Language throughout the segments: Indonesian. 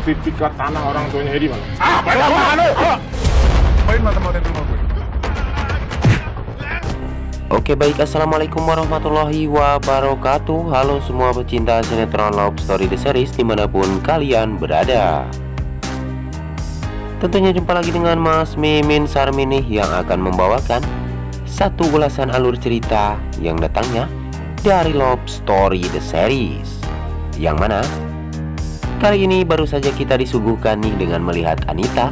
sertifikat tanah orang tuanya Hedi mana? Baiklah, main mata-mata rumah gue. Oke baik, assalamualaikum warahmatullahi wabarakatuh. Halo semua pecinta sinetron Love Story The Series dimanapun kalian berada. Tentunya jumpa lagi dengan Mas Mimin Sarmini yang akan membawakan satu ulasan alur cerita yang datangnya dari Love Story The Series, yang mana kali ini baru saja kita disuguhkan nih dengan melihat Anita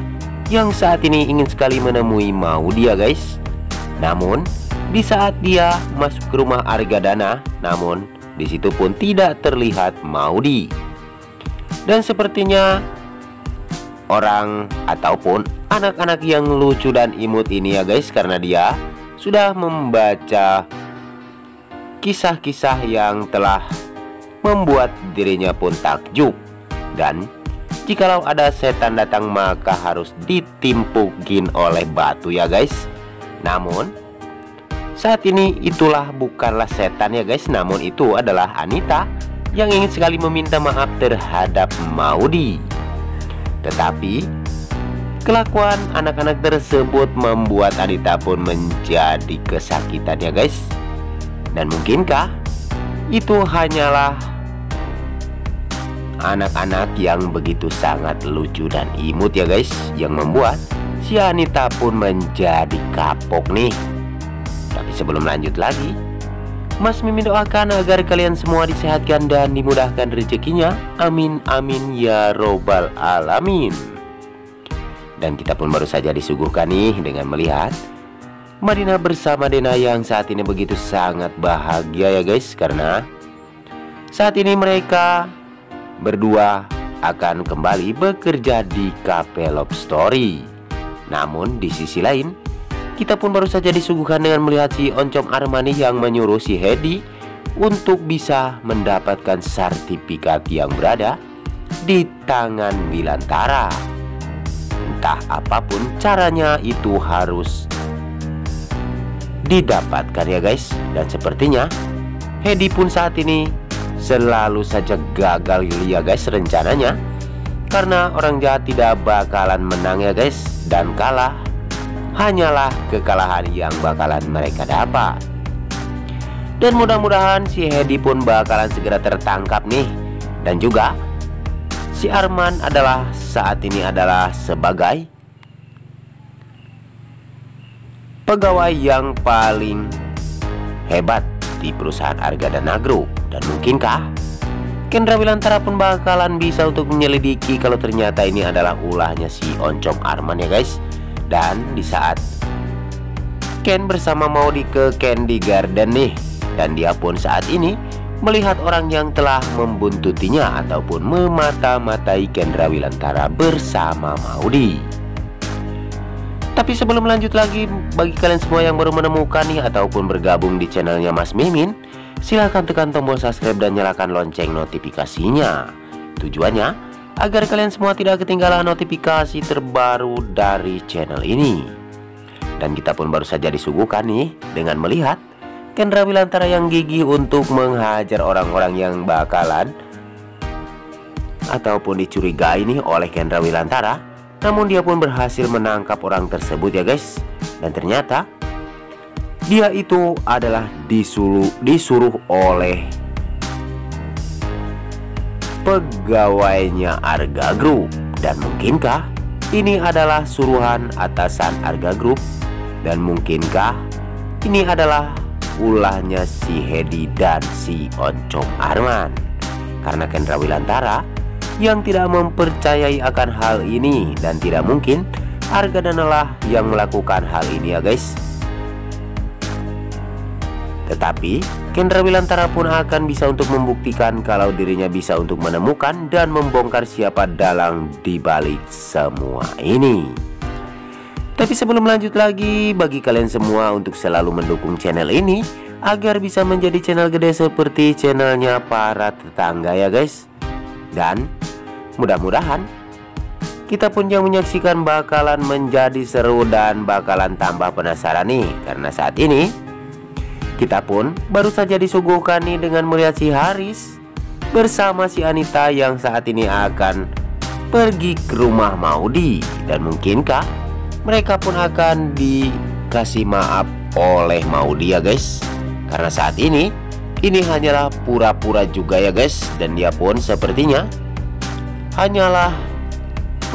yang saat ini ingin sekali menemui Maudy ya guys. Namun di saat dia masuk ke rumah Argadana, namun di situ pun tidak terlihat Maudy. Dan sepertinya orang ataupun anak-anak yang lucu dan imut ini ya guys, karena dia sudah membaca kisah-kisah yang telah membuat dirinya pun takjub. Dan jikalau ada setan datang maka harus ditimpukin oleh batu ya guys. Namun saat ini itulah bukanlah setan ya guys, namun itu adalah Anita yang ingin sekali meminta maaf terhadap Maudy. Tetapi kelakuan anak-anak tersebut membuat Anita pun menjadi kesakitan ya guys. Dan mungkinkah itu hanyalah anak-anak yang begitu sangat lucu dan imut ya guys, yang membuat si Anita pun menjadi kapok nih. Tapi sebelum lanjut lagi, Mas Mimin doakan agar kalian semua disehatkan dan dimudahkan rezekinya. Amin amin ya robbal alamin. Dan kita pun baru saja disuguhkan nih dengan melihat Madinah bersama Dena yang saat ini begitu sangat bahagia ya guys, karena saat ini mereka berdua akan kembali bekerja di Cafe Love Story. Namun di sisi lain, kita pun baru saja disuguhkan dengan melihat si Oncom Armani yang menyuruh si Hedi untuk bisa mendapatkan sertifikat yang berada di tangan Wilantara. Entah apapun caranya itu harus didapatkan ya guys. Dan sepertinya Hedi pun saat ini selalu saja gagal ya guys rencananya, karena orang jahat tidak bakalan menang ya guys, dan kalah hanyalah kekalahan yang bakalan mereka dapat. Dan mudah-mudahan si Hedi pun bakalan segera tertangkap nih. Dan juga si Arman adalah saat ini adalah sebagai pegawai yang paling hebat di perusahaan Argadana Group. Dan mungkinkah Kendra Wilantara pun bakalan bisa untuk menyelidiki kalau ternyata ini adalah ulahnya si Oncom Arman ya guys. Dan di saat Ken bersama Maudy ke Candy Garden nih, dan dia pun saat ini melihat orang yang telah membuntutinya ataupun memata-matai Kendra Wilantara bersama Maudy. Tapi sebelum lanjut lagi, bagi kalian semua yang baru menemukan nih ataupun bergabung di channelnya Mas Mimin, silahkan tekan tombol subscribe dan nyalakan lonceng notifikasinya. Tujuannya agar kalian semua tidak ketinggalan notifikasi terbaru dari channel ini. Dan kita pun baru saja disuguhkan nih dengan melihat Kendra Wilantara yang gigih untuk menghajar orang-orang yang bakalan ataupun dicurigai nih oleh Kendra Wilantara. Namun dia pun berhasil menangkap orang tersebut ya guys. Dan ternyata dia itu adalah disuruh oleh pegawainya Arga Group. Dan mungkinkah ini adalah suruhan atasan Arga Group? Dan mungkinkah ini adalah ulahnya si Hedi dan si Oncom Arman? Karena Kendra Wilantara yang tidak mempercayai akan hal ini, dan tidak mungkin Argadana lah yang melakukan hal ini ya guys. Tetapi Kendra Wilantara pun akan bisa untuk membuktikan kalau dirinya bisa untuk menemukan dan membongkar siapa dalang dibalik semua ini. Tapi sebelum lanjut lagi, bagi kalian semua untuk selalu mendukung channel ini agar bisa menjadi channel gede seperti channelnya para tetangga ya guys. Dan mudah-mudahan kita pun yang menyaksikan bakalan menjadi seru dan bakalan tambah penasaran nih, karena saat ini kita pun baru saja disuguhkan nih dengan melihat si Haris bersama si Anita yang saat ini akan pergi ke rumah Maudi. Dan mungkinkah mereka pun akan dikasih maaf oleh Maudi ya guys? Karena saat ini hanyalah pura-pura juga ya guys. Dan dia pun sepertinya hanyalah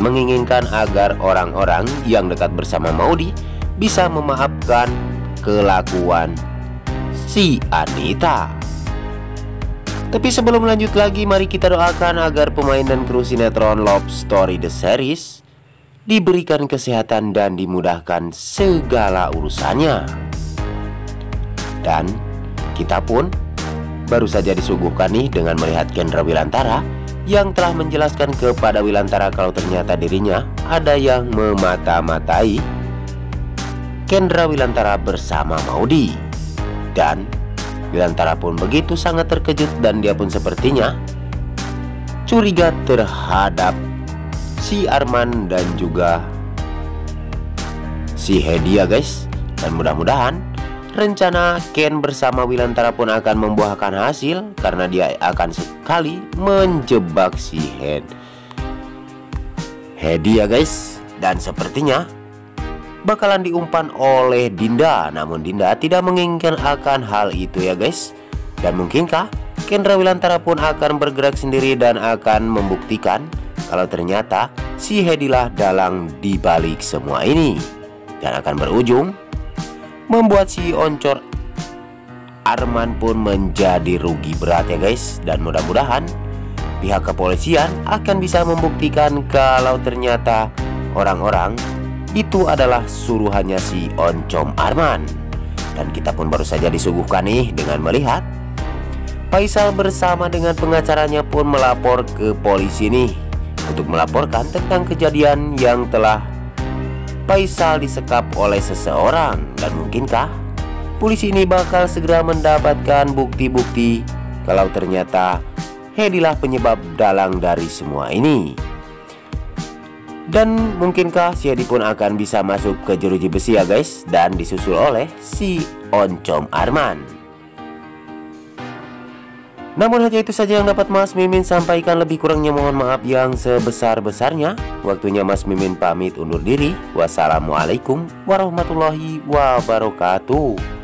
menginginkan agar orang-orang yang dekat bersama Maudi bisa memaafkan kelakuan si Anita. Tapi sebelum lanjut lagi, mari kita doakan agar pemain dan kru sinetron Love Story The Series diberikan kesehatan dan dimudahkan segala urusannya. Dan kita pun baru saja disuguhkan nih dengan melihat Kendra Wilantara yang telah menjelaskan kepada Wilantara kalau ternyata dirinya ada yang memata-matai Kendra Wilantara bersama Maudi. Dan Wilantara pun begitu sangat terkejut dan dia pun sepertinya curiga terhadap si Arman dan juga si Hedi ya guys. Dan mudah-mudahan rencana Ken bersama Wilantara pun akan membuahkan hasil, karena dia akan sekali menjebak si Hedi ya guys. Dan sepertinya bakalan diumpan oleh Dinda. Namun Dinda tidak menginginkan akan hal itu ya guys. Dan mungkinkah Kendra Wilantara pun akan bergerak sendiri dan akan membuktikan kalau ternyata si Hedilah dalang dibalik semua ini, dan akan berujung membuat si Oncor Arman pun menjadi rugi berat ya guys. Dan mudah-mudahan pihak kepolisian akan bisa membuktikan kalau ternyata orang-orang itu adalah suruhannya si Oncom Arman. Dan kita pun baru saja disuguhkan nih dengan melihat Faisal bersama dengan pengacaranya pun melapor ke polisi nih untuk melaporkan tentang kejadian yang telah Faisal disekap oleh seseorang. Dan mungkinkah polisi ini bakal segera mendapatkan bukti-bukti kalau ternyata Hedilah penyebab dalang dari semua ini. Dan mungkinkah si Hedi pun akan bisa masuk ke jeruji besi ya guys, dan disusul oleh si Oncom Arman. Namun hanya itu saja yang dapat Mas Mimin sampaikan. Lebih kurangnya mohon maaf yang sebesar-besarnya. Waktunya Mas Mimin pamit undur diri. Wassalamualaikum warahmatullahi wabarakatuh.